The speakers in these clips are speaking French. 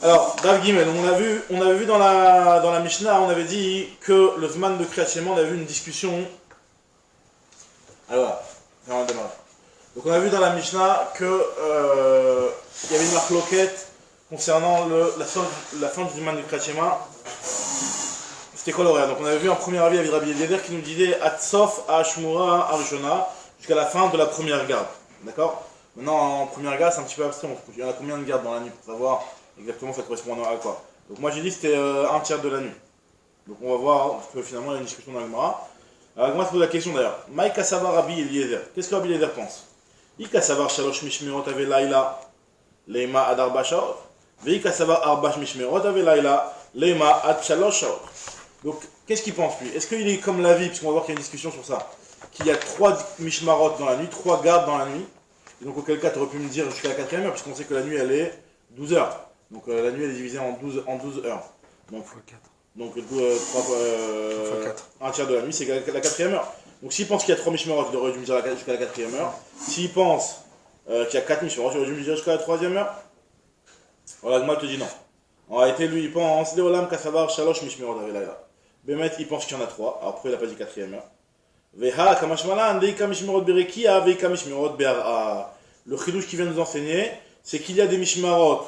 Alors, Dav Gimel, on avait vu dans la Mishnah, on avait dit que le Zman de Kriyat Shema, on avait vu une discussion. Alors voilà, on démarre. Donc on a vu dans la Mishnah que il y avait une marloquette concernant la fin du Zman de Kriyat Shema. C'était quoi l'horaire? Donc on avait vu un premier avis avec Rabbi Eliezer qui nous disait Atsof Ashmura Arishona jusqu'à la fin de la première garde. D'accord? Maintenant en première garde c'est un petit peu abstrait, il y en a combien de gardes dans la nuit pour savoir exactement ça correspond à quoi. Donc moi j'ai dit que c'était un tiers de la nuit. Donc on va voir, parce que finalement il y a une discussion dans l'Agmara. L'Agmara se pose la question d'ailleurs. Maïka Savar Rabbi Eliezer. Qu'est-ce que Rabbi Eliezer pense? Ika Savar Shalosh Mishmerot Ave Laila Leima Ad Arba Shaot. Veika Savar Arbash Mishmerot Ave Laila Leima Ad Shalosh Shaot. Donc qu'est-ce qu'il pense lui? Est-ce qu'il est comme la vie, puisqu'on va voir qu'il y a une discussion sur ça, qu'il y a 3 Mishmarot dans la nuit, 3 gardes dans la nuit. Et donc auquel cas tu aurais pu me dire jusqu'à la 4ème heure, puisqu'on sait que la nuit elle est 12 heures. Donc la nuit elle est divisée en 12 heures. Donc, donc 1 tiers de la nuit c'est la 4ème heure. Donc s'il pense qu'il y a 3 Mishmarot, il aurait dû me dire jusqu'à la 4ème heure. S'il pense qu'il y a 4 Mishmarot, il aurait dû me dire jusqu'à la 3ème heure. Voilà, moi je te dis non. En réalité lui il pense Leolam Kasavar Shalosh Mishmerot Avelayla. Bémet il pense qu'il y en a 3, alors pourquoi il n'a pas dit 4ème heure? Veha Kamashmalan Deika Mishmerot Berekia Veika Mishmerot Be'ara. Le chidouche qui vient nous enseigner, c'est qu'il y a des Mishmarot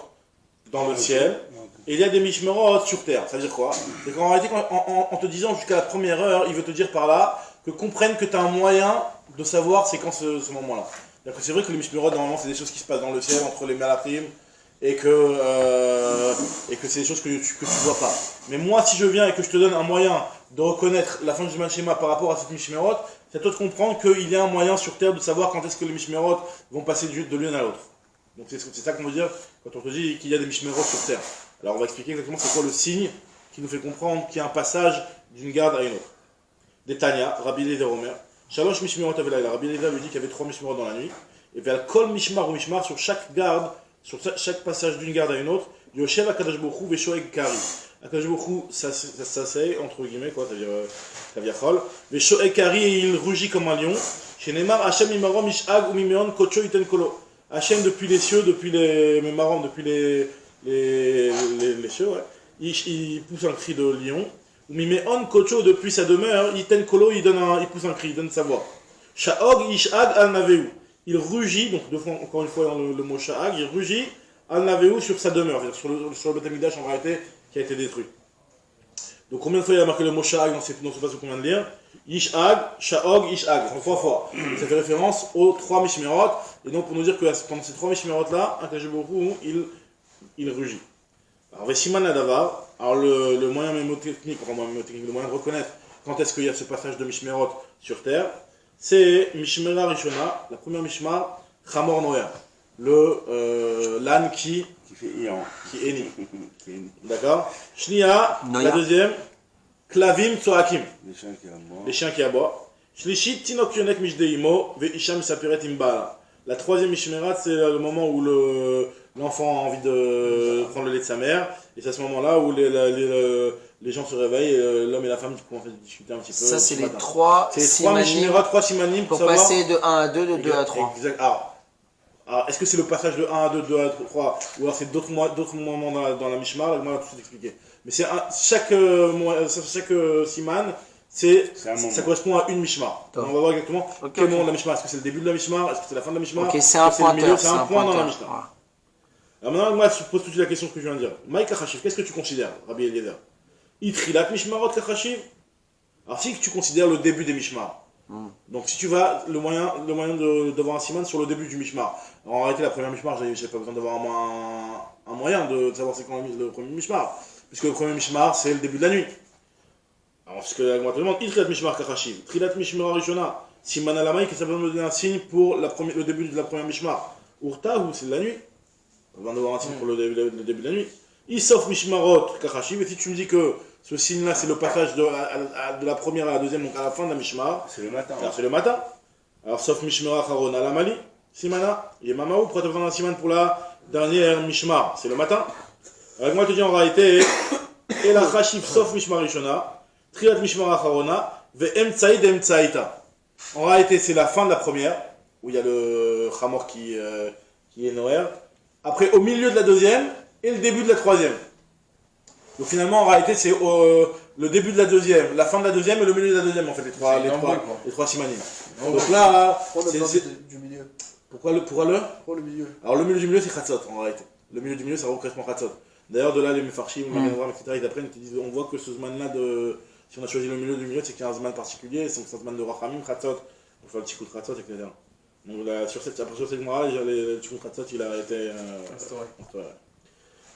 dans le ciel, et il y a des Mishmarot sur terre. Ça veut dire quoi? C'est qu'en réalité, en te disant jusqu'à la première heure, il veut te dire par là, que comprenne que tu as un moyen de savoir c'est quand ce moment-là. C'est vrai que les Mishmarot, normalement, c'est des choses qui se passent dans le ciel, entre les Malachim, et que c'est des choses que tu vois pas. Mais moi, si je viens et que je te donne un moyen de reconnaître la fin du Zman Shema par rapport à cette Mishmerot, c'est à toi de comprendre qu'il y a un moyen sur terre de savoir quand est-ce que les Mishmerot vont passer de l'une à l'autre. Donc c'est ça qu'on veut dire quand on te dit qu'il y a des Mishmerot sur terre. Alors on va expliquer exactement c'est quoi le signe qui nous fait comprendre qu'il y a un passage d'une garde à une autre. Des Tanya, Rabbi Eliezer Omer, Shalosh Mishmerot Avelayla. Rabbi Eliezer lui dit qu'il y avait 3 Mishmerot dans la nuit, et vers Kol Mishmar ou Mishmar sur chaque garde, sur chaque passage d'une garde à une autre, Yoshev Akadosh Baruch Hu Veshoeg Kari. Akadosh Baruch Hu s'asseye, entre guillemets, quoi, c'est-à-dire Kaviachol. Veshoeg Kari, et il rugit comme un lion. Chez Neymar, Hachem Imarom Ishag ou Mimeon Kocho Iten Kolo. Hachem depuis les cieux, depuis les Mimarom, depuis les cieux, ouais. Il pousse un cri de lion. Ou Mimeon Kocho depuis sa demeure, Iten Kolo, il pousse un cri, il donne sa voix. Shaog Ishag Al Naveu. Il rugit, donc deux fois, encore une fois dans le mot Sha'ag, il rugit Al-Naveu sur sa demeure, c'est-à-dire sur le Beth Amikdash en réalité qui a été détruit. Donc combien de fois il a marqué le mot Sha'ag dans ce passage qu'on vient de lire? Ish'ag, Sha'og, Ish'ag, donc 3 fois. Ça fait référence aux 3 Mishmerot, et donc pour nous dire que pendant ces 3 Mishmerot là, Akadosh Baruch Hu, il rugit. Alors Vesiman Adavar, alors le moyen mémotechnique, le moyen de reconnaître quand est-ce qu'il y a ce passage de Mishmerot sur terre, c'est Mishmera Rishona, la première Mishmar, Chamor Noer, l'âne qui est ni. D'accord? Shnia, la deuxième, Klavim Tsoakim, les chiens qui aboient. Shlishit Tinok Yonek Mishdeimo, Veisham Sapiret Imbala. La troisième Mishmera, c'est le moment où l'enfant a envie de prendre le lait de sa mère, et c'est à ce moment-là où les gens se réveillent, l'homme et la femme commencent à discuter un petit peu. Ça, c'est les 3 simanim pour passer de 1 à 2, de 2 à 3. Exact. Alors, est-ce que c'est le passage de 1 à 2, 2 à 3, ou alors c'est d'autres moments dans la Mishmar? Là, on va tout expliquer. Mais c'est chaque siman, ça correspond à une Mishmar. On va voir exactement quel moment de la Mishmar. Est-ce que c'est le début de la Mishmar? Est-ce que c'est la fin de la Mishmar? Ok, c'est un pointeur. C'est un point dans la Mishmar. Alors maintenant, moi, je pose tout de suite la question que je viens de dire. Maï Kachashiv, qu'est-ce que tu considères, Rabbi Eliezer? Itrilat Mishmarot Kachashiv? Alors si tu considères le début des Mishmar, donc si tu vas, le moyen de voir un siman sur le début du Mishmar. Alors, en réalité, la première Mishmar, j'ai pas besoin d'avoir un moyen de savoir c'est quand le premier Mishmar. Puisque le premier Mishmar, c'est le début de la nuit. Alors, ce que la Gemara te demande, Itrilat Mishmar Kachashiv, Trilat Mishmar Rishona, Siman Alamai, que ça peut me donner un signe pour le début de la première Mishmar. Urta, ou c'est de la nuit. On va devoir un signe pour le début de la nuit. Isof Mishmarot Kachashiv, et si tu me dis que ce signe-là, c'est le passage de la première à la deuxième, donc à la fin de la Mishmar. C'est le matin. Alors c'est le matin. Alors sauf Mishmar Acharon à la Mali, Simana, Yemamaou, pourquoi tu as besoin d'un siman pour la dernière Mishmar? C'est le matin. Avec moi, je te dis en réalité, et la Chashiv sauf Mishmar Rishona, Triat Mishmar Acharona, Ve'em Tsaïd Em Tsaïta. En réalité, c'est la fin de la première, où il y a le Chamor qui est Noër. Après, au milieu de la deuxième, et le début de la troisième. Donc finalement, en réalité, c'est le début de la deuxième, la fin de la deuxième et le milieu de la deuxième, en fait, les trois simanim. Donc là, du milieu. Pourquoi le milieu. Alors le milieu du milieu, c'est Khatzot, en réalité. Le milieu du milieu, c'est concrètement Khatzot. D'ailleurs, de là, les Mefarshim, les Menorahim, etc., ils apprennent, ils disent, on voit que ce Zman-là, si on a choisi le milieu du milieu, c'est qu'il y a un Zman particulier, c'est un Zman de Rachamim, Khatzot, pour faire le Tikkun Khatzot, etc. Donc là, sur cette Gemara, le Tikkun Khatzot, il a été instauré.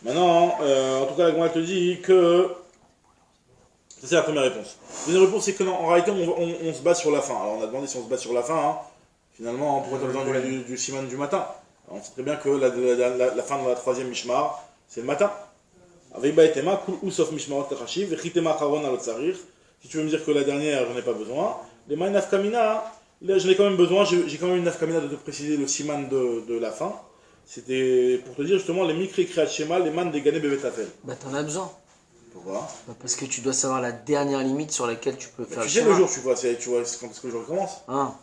Maintenant, en tout cas, la Gemara te dit que ça, c'est la première réponse. La deuxième réponse, c'est qu'en réalité, on se base sur la fin. Alors, on a demandé si on se base sur la fin, hein. Finalement, pourquoi tu as besoin du siman du matin? Alors, on sait très bien que la fin de la troisième Mishmar, c'est le matin. Avec Baetema, Kul Usof Mishmarot Tachashiv, Vechitema Charon Alot Sarir. Si tu veux me dire que la dernière, j'en ai pas besoin. Les Maï Nafkamina, j'en ai quand même besoin. J'ai quand même une Nafkamina de te préciser le siman de la fin. C'était pour te dire justement les Mikri Kriyat Shema, les man des Gané Bevetafel. Bah, t'en as besoin. Pourquoi? Bah, parce que tu dois savoir la dernière limite sur laquelle tu peux faire tu sais le jour, tu vois quand est-ce que le jour commence? Hein.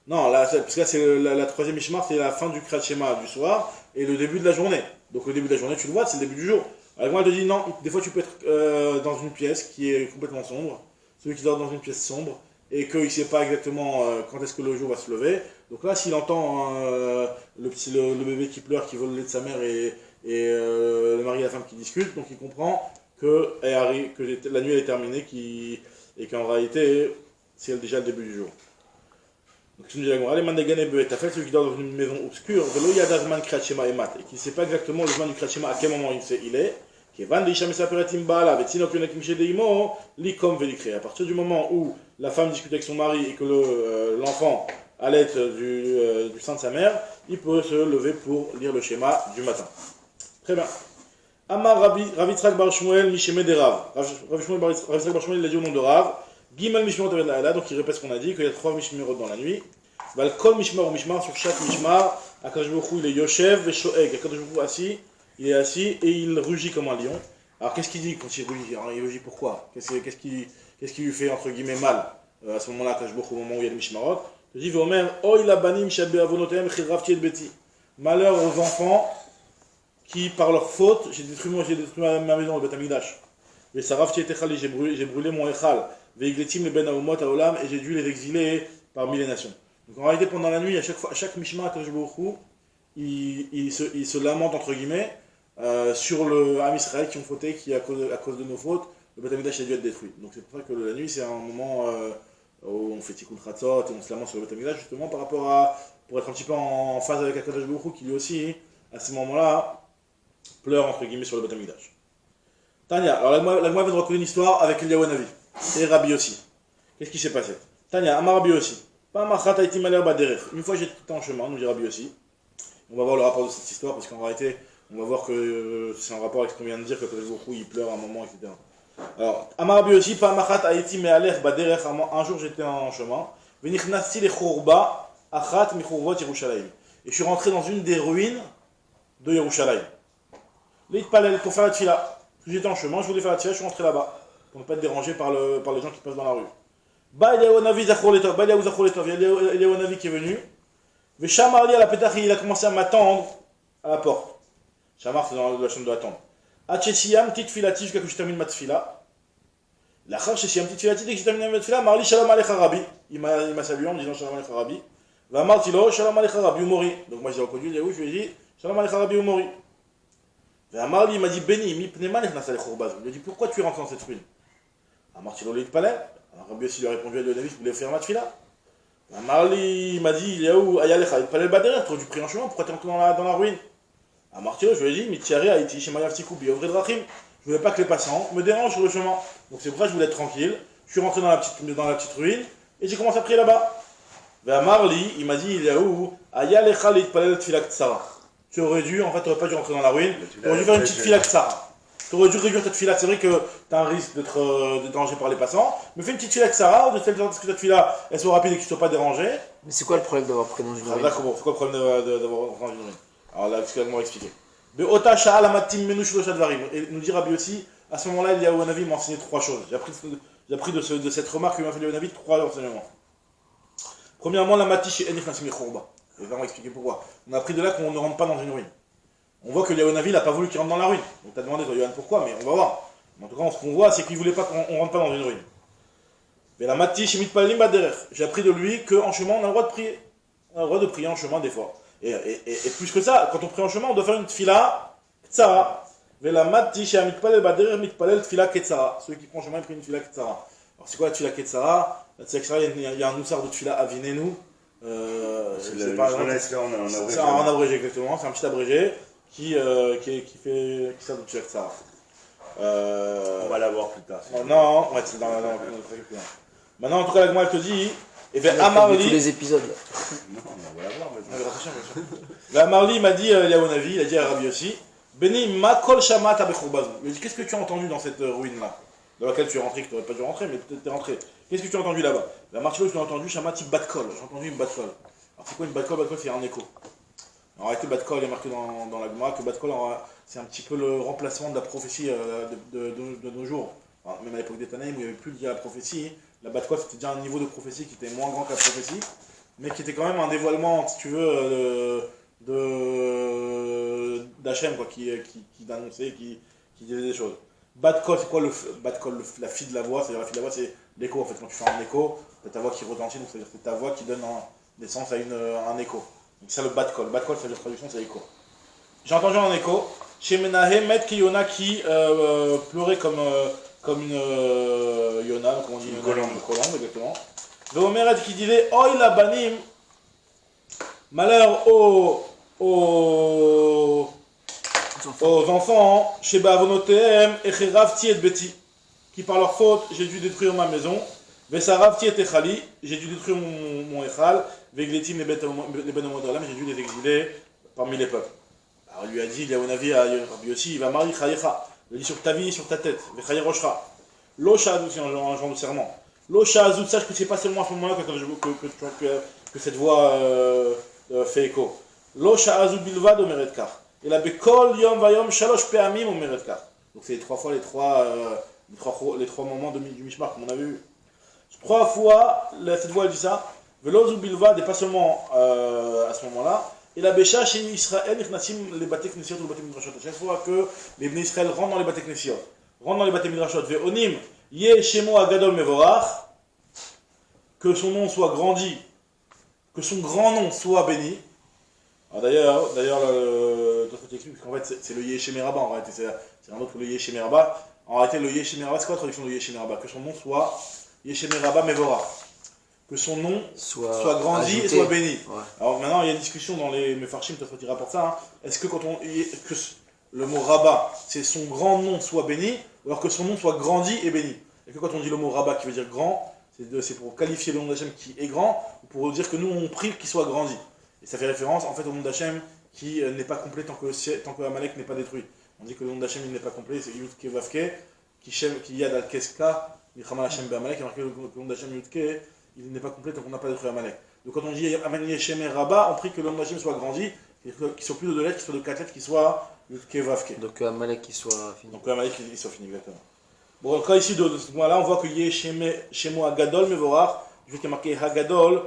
Non, là, parce que là, c'est la troisième Mishmar, c'est la fin du Kriyat Shema du soir et le début de la journée. Donc le début de la journée, tu le vois, c'est le début du jour. Alors moi, elle te dit non, des fois tu peux être dans une pièce qui est complètement sombre, celui qui dort dans une pièce sombre et qu'il ne sait pas exactement quand est-ce que le jour va se lever. Donc là, s'il entend le bébé qui pleure, qui vole le lait de sa mère et le mari et la femme qui discutent, donc il comprend que la nuit elle est terminée et qu'en réalité, c'est déjà le début du jour. Donc tu nous dis la Gemara, les Mandegane Bevetafel, celui qui dort dans une maison obscure, Velo Yadazman Kriyat Shema Emat, et qui ne sait pas exactement le Zman du Kriyat Shema, à quel moment il est, qui est Van de Isham Saperatim Baala, Vetinok Yonakim Shedeimo, Likom Velikre. À partir du moment où la femme discute avec son mari et que l'enfant allait du sein de sa mère, il peut se lever pour lire le schéma du matin. Très bien. Amar Ravitzrak Bar Shmuel Misheme de Rav. Ravitzrak Bar Shmuel, il a dit au nom de Rav. Gimel Mishmarot Aved Laala, donc il répète ce qu'on a dit, qu'il y a 3 Mishmarot dans la nuit. Val Kol Mishmar ou Mishmar, sur chaque Mishmar, Akadosh Baruch Hu, il est Yoshev et Shoeg. Akadosh Baruch Hu assis, il est assis et il rugit comme un lion. Alors qu'est-ce qu'il dit quand il rugit? Alors, il rugit pourquoi? Qu'est-ce qui lui fait entre guillemets mal à ce moment-là, Akadosh Baruch Hu, au moment où il y a le Mishmarot? Il dit Vomer, Oy la banim shabe avonotem chirafti et beti. Malheur aux enfants qui, par leur faute, j'ai détruit ma maison, le Beth Amikdash. Et Sarafti et Techali, j'ai brûlé mon Echal. Veigletim le Ben Aumot Aolam, et j'ai dû les exiler parmi les nations. Donc en réalité, pendant la nuit, à chaque Mishmar, Akadosh Baruch Hu, il se lamente entre guillemets sur le Ham Israël qui ont fauté, qui à cause de nos fautes, le Beth Amikdash a dû être détruit. Donc c'est pour ça que la nuit, c'est un moment où on fait Tikkun Chatzot et on se lamente sur le Beth Amikdash, justement par rapport pour être un petit peu en phase avec Akadosh Baruch Hu, qui lui aussi, à ce moment-là, pleure entre guillemets sur le Beth Amikdash. Tania, alors la Gemara vient de raconter une histoire avec Eliyahu Hanavi et Rabbi aussi. Qu'est-ce qui s'est passé? Tania, Amar Rabbi aussi. Une fois j'étais en chemin, nous dit Rabbi aussi. On va voir le rapport de cette histoire parce qu'en réalité, on va voir que c'est en rapport avec ce qu'on vient de dire, que beaucoup il pleure à un moment, etc. Alors, Amar Rabbi aussi, un jour j'étais en chemin. Et je suis rentré dans une des ruines de Yerushalayim. Pour faire la tfila. J'étais en chemin, je voulais faire la tfila, je suis rentré là-bas. Pour ne pas être dérangé par les gens qui passent dans la rue. Eliyahu Hanavi qui est venu. Veshamar li à la petach, il a commencé à m'attendre à la porte. Shamar, c'est dans la chambre de l'attente. Achesiyam, petite filati, jusqu'à ce que je termine ma tfila. L'achar, Chesiyam, petite filati, dès que j'ai terminé ma tfila, Marli Shalom Alecha Rabbi. Il m'a salué en me disant Shalom Alecha Rabbi. Va Martilo, Shalom Alecha Rabbi Umori. Donc moi j'ai reconnu Eliyahu, je lui ai dit Shalom Alecha Rabbi Umori. Marli, il m'a dit Béni, mi pneman et nasal khourbaz. Il lui a dit pourquoi tu es rentré dans cette ruine? Martilo lui palais. Rabbi aussi lui a répondu à Eliyahu Hanavi, je voulais faire ma tfila. Marli, il m'a dit Eliyahu, Ayalecha, il palais le bader, tu aurais dû prier en chemin, pourquoi tu es rentré dans la ruine? À Martilo, je lui ai dit Mitiari Haïti, chez Mayavtikou, Biovred Rachim. Je voulais pas que les passants me dérangent sur le chemin. Donc c'est pour ça que je voulais être tranquille. Je suis rentré dans la petite ruine et j'ai commencé à prier là-bas. Vers Marli, il m'a dit Eliyahu, Ayalecha, il palais le tfila Tsara. Tu aurais dû, en fait, tu n'aurais pas dû rentrer dans la ruine, tu aurais dû faire une petite fila Tsara. Tu aurais dû réduire cette fila. C'est vrai que tu as un risque d'être dérangé par les passants, mais fais une petite fila Tsara, de telle sorte que cette fila elle soit rapide et que tu ne sois pas dérangé. Mais c'est quoi le problème d'avoir pris dans une ruine? D'accord, bon, c'est quoi le problème d'avoir rentré dans une ruine? Alors là, excuse-moi expliquer. Et nous dit Rabbi aussi, à ce moment-là, Eliyahu Hanavi m'a enseigné 3 choses. J'ai appris de cette remarque que m'a fait Eliyahu Hanavi 3 enseignements. Premièrement, la matiche et enif nasim khourba. Et on va expliquer pourquoi. On a appris de là qu'on ne rentre pas dans une ruine. On voit que Yahonavi n'a pas voulu qu'il rentre dans la ruine. Donc tu as demandé, toi, Yohan, pourquoi, mais on va voir. Mais en tout cas, ce qu'on voit, c'est qu'il ne voulait pas qu'on rentre pas dans une ruine. Mais la Mati, Shemit Palim Baderer. J'ai appris de lui qu'en chemin, on a le droit de prier. On a le droit de prier en chemin des fois. Et plus que ça, quand on prie en chemin, on doit faire une tfila Ktsara. Mais la Mati, Shemit Palim Baderer, Mitpalel Tfila Ketsara. Ceux qui prennent en chemin, ils prient une tfila Ketsara. Alors c'est quoi la tfila Ketsara? La tfila Ketsara, il y a un noussard de tfila Avinenu. C'est pas c'est un abrégé, exactement. C'est un petit abrégé qui sert de tfila Ketsara. On va la voir plus tard. Non, ouais, c'est dans maintenant, en tout cas, la Gemara elle te dit, et bien Tous Amarli, les épisodes. Non, on va la voir maintenant. Amarli m'a dit, Yahonavi, il a dit à Rabbi aussi, Beni ma kol shama tabechoubazou. Il m'a dit, qu'est-ce que tu as entendu dans cette ruine-là, dans laquelle tu es rentré, que tu n'aurais pas dû rentrer, mais peut-être tu es rentré. Qu'est-ce que tu as entendu là-bas? La Martilo, je l'ai entendu, shama ti batkol. J'ai entendu une batkol. Alors c'est quoi une batkol? Batkol, c'est un écho. En réalité, batkol est marqué dans la Gemara que batkol, c'est un petit peu le remplacement de la prophétie de nos jours. Enfin, même à l'époque des Tanaïm où il n'y avait plus lié à la prophétie, la batkol c'était déjà un niveau de prophétie qui était moins grand que la prophétie, mais qui était quand même un dévoilement, si tu veux, d'Hachem, quoi, qui annonçait, qui disait des choses. Batkol, c'est quoi la fille de la voix? C'est-à-dire la fille de la voix, c'est l'écho en fait. Quand tu fais un écho, c'est ta voix qui retentit, donc c'est-à-dire que c'est ta voix qui donne naissance à un écho. Donc c'est ça le batkol. Batkol, c'est la traduction, c'est écho. J'ai entendu un écho. Chez Menahem, Met Kiyona qui pleurait comme une Yona, donc on dit une colombe, exactement. Véomeret qui disait Oi la banim, malheur aux enfants, chez Bavonotem, Echeravti et Beti, qui par leur faute, j'ai dû détruire ma maison. Vesaravti et Echali, j'ai dû détruire mon Echal. Vegletim les Ben-Omodalam, j'ai dû les exiler parmi les peuples. Alors il lui a dit, il y a un avis à Rabbi aussi, il va marier Chayecha. Il a dit sur ta vie, sur ta tête. Vechaye Roshra. L'Ocha Azout, c'est un genre de serment. L'Ocha Azout, sache que c'est pas seulement à ce moment-là que cette voix fait écho. L'Ocha Azout Bilvad Omeret Kar. Et la Bekol Yom Vayom Shalosh Peamim Omeret Kar. Donc c'est les trois fois les trois moments du Mishmar, comme on avait vu. 3 fois, cette voix elle dit ça. Velozou Bilvad, et pas seulement à ce moment-là. Et la Bécha chez Israël, les Batek Knessiot ou les Batek Midrashot. À chaque fois que les Bnei Israël rentrent dans les Batek Knessiot, rentrent dans les Batek Midrashot, Ve'onim, Yeh Shemo Agadol Mevorach, que son nom soit grandi, que son grand nom soit béni. Alors d'ailleurs, d'autres expliquent qu'en fait c'est le Yeh Shemeraba, en réalité, c'est un autre que le Yeh Shemeraba. En réalité, le Yeh Shemeraba, c'est quoi la traduction de Yeh Shemeraba? Que son nom soit Yeh Shemeraba Mevorach. Que son nom soit grandi ajouté. Et soit béni. Ouais. Alors maintenant, il y a une discussion dans les Mefarshim, peut-être qu'il rapporte ça. Hein. Est-ce que que le mot rabat, c'est son grand nom soit béni, ou alors que son nom soit grandi et béni? Et que quand on dit le mot rabat qui veut dire grand, c'est pour qualifier le nom d'Hachem qui est grand, ou pour dire que nous on prie qu'il soit grandi. Et ça fait référence en fait au nom d'Hachem qui n'est pas complet tant que Amalek n'est pas détruit. On dit que le nom d'Hachem il n'est pas complet, c'est Yudke Vavke, qui Yad al Keska, Milchama Hachem Be'Amalek, il y a marqué le nom d'Hachem Yudke. Il n'est pas complet tant qu'on n'a pas détruit Amalek. Donc quand on dit Aman Yeshem Rabba, on prie que le nom d'Hachem soit grandi, qu'il soit plus de 2 lettres, qu'il soit de 4 lettres, qu'il soit Yudke Vavke. Donc Amalek qui soit fini. Donc Amalek il soit fini, exactement. Bon, en tout cas ici, de ce point-là, on voit que Yeshemo Agadol Mevorach, du fait qu'il y a marqué Hagadol,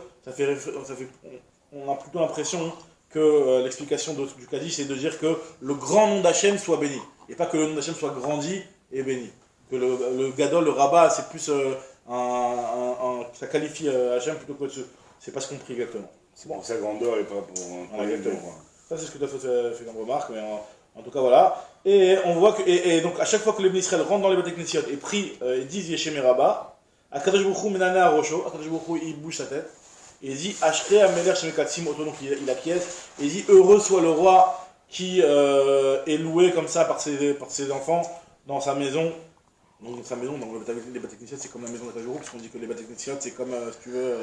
on a plutôt l'impression que l'explication du Kadi, c'est de dire que le grand nom d'Hachem soit béni, et pas que le nom d'Hachem soit grandi et béni. Que le Gadol, le Rabat, c'est plus ça qualifie Hachem plutôt que c'est pas ce qu'on prie exactement. C'est pour sa grandeur et pas pour exactement. Ça c'est ce que tu as fait comme remarque, mais en tout cas voilà. Et on voit que et donc à chaque fois que les Bnei Israël rentrent dans les Batek Knessiot et prient et disent Yeshem Rabba, Akadosh Baruch Hu menana Rosho, Akadosh Baruch Hu il bouge sa tête et il dit Ashrei Amelech Shemekatzim Oto, donc il acquiesce et il dit heureux soit le roi qui est loué comme ça par ses enfants dans sa maison. Donc dans sa maison, donc les Batek Knessiot c'est comme la maison d'Akadosh Baruch Hu, puisqu'on dit que les Batek Knessiot c'est comme si tu veux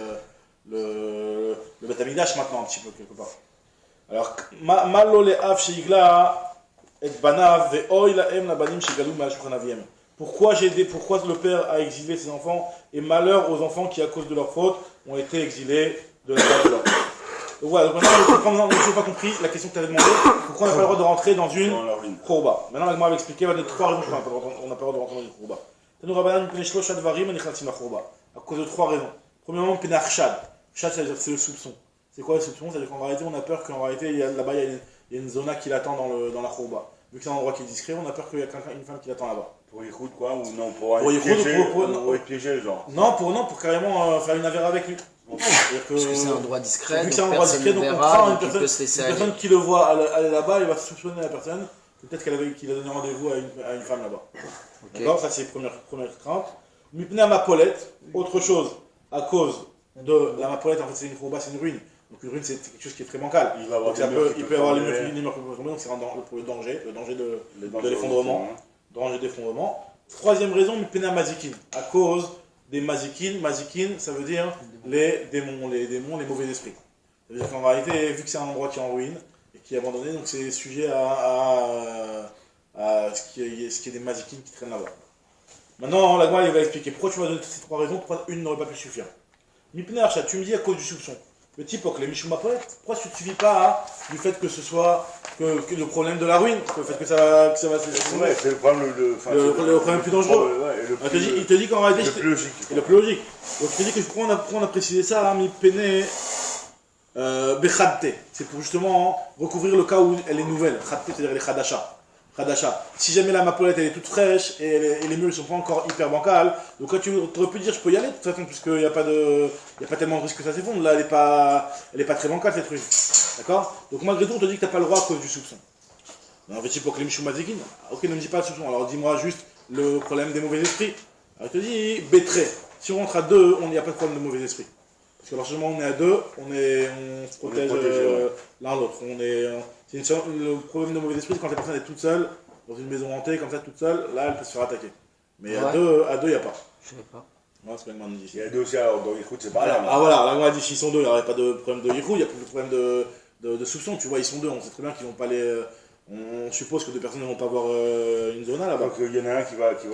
le Beth Amikdash maintenant un petit peu quelque part. Alors Malo le Av Sheigla et Banav ve'oy laem labanim shegalou ma'al shulchan aviem. Pourquoi le père a exilé ses enfants et malheur aux enfants qui à cause de leur faute ont été exilés de la terre de leur. Donc voilà, donc maintenant on n'a toujours pas compris la question que tu avais demandé, pourquoi on n'a pas le droit de rentrer dans une khourba. Maintenant la Gemara va expliquer, on a 3 raisons pourquoi on n'a pas le droit de rentrer dans une khourba. Tanu Rabbanan mipnei shlosha dvarim anichatzim la'khourba. À cause de 3 raisons. Premièrement, pnei achshad. Achshad, c'est le soupçon. C'est quoi le soupçon? C'est-à-dire qu'en réalité on a peur qu'en réalité là-bas il y a il y a une zona qui l'attend dans la khourba. Vu que c'est un endroit qui est discret, on a peur qu'il y ait une femme qui l'attend là-bas. Pour Yichoud quoi, ou non, pour être piégé, genre. Non, pour carrément faire une affaire avec lui. Parce que c'est un endroit discret, vu que donc c'est un endroit personne discret, ne donc on verra, prend donc il peut se laisser une aller. personne qui le voit aller là-bas, il va soupçonner la personne, peut-être qu'il a donné rendez-vous à une femme là-bas. Okay. D'accord, ça c'est première crainte. Mipna Mapolette, autre chose, à cause de la Mapolette, en fait c'est une khourba, c'est une ruine. Donc une ruine c'est quelque chose qui est très bancal. Il peut y avoir les murs qui peuvent tomber, donc c'est pour le danger de l'effondrement. Danger d'effondrement. Troisième raison, Mipna Mazikin, à cause des Mazikin. Mazikin, ça veut dire les démons, les mauvais esprits. Ça veut dire qu'en réalité, vu que c'est un endroit qui est en ruine et qui est abandonné, donc c'est sujet à ce qui est des Mazikin qui traînent là-bas. Maintenant, la Gemara va expliquer pourquoi tu m'as donné ces trois raisons, pourquoi une n'aurait pas pu suffire. Mipna Archa, tu me dis à cause du soupçon. Le type, les Mishuma Poète, pourquoi tu ne te suffis pas du fait que ce soit que le problème de la ruine, que le fait que ça va c'est le problème le problème plus dangereux. Il te dit qu'en réalité le plus logique. Et le plus logique. Donc il te dit que pourquoi on a précisé ça, mi pene bechadte. C'est pour justement recouvrir le cas où elle est nouvelle. Khadte, c'est-à-dire les khadasha. Si jamais la mapolette elle est toute fraîche et les murs ne sont pas encore hyper bancales, donc là tu aurais pu dire je peux y aller de toute façon puisqu'il n'y a pas tellement de risque que ça s'effondre. Là elle est pas très bancale cette rue. D'accord? Donc malgré tout on te dit que tu n'as pas le droit à cause du soupçon. Alors petit pour que les Mishoumazikin, ok ne me dis pas le soupçon, alors dis-moi juste le problème des mauvais esprits. Alors il te dit bétré. Si on rentre à deux, il n'y a pas de problème de mauvais esprit. Parce que lorsque on est à deux, on se protège l'un l'autre. Le problème de mauvais esprit, c'est quand la personne est toute seule, dans une maison hantée, comme ça, toute seule, là, elle peut se faire attaquer. Mais à deux, il n'y a pas. Je savais pas. Ouais, c'est pas une dit. Il y a deux aussi, alors dans Yichoud, c'est pas là. Ah voilà, là, on a dit s'ils sont deux, il n'y aurait pas de problème de Yichoud, il n'y a plus de problème de soupçon. Tu vois, ils sont deux, on sait très bien qu'ils vont pas aller. On suppose que deux personnes ne vont pas avoir une zona là-bas. Donc il y en a un qui va dire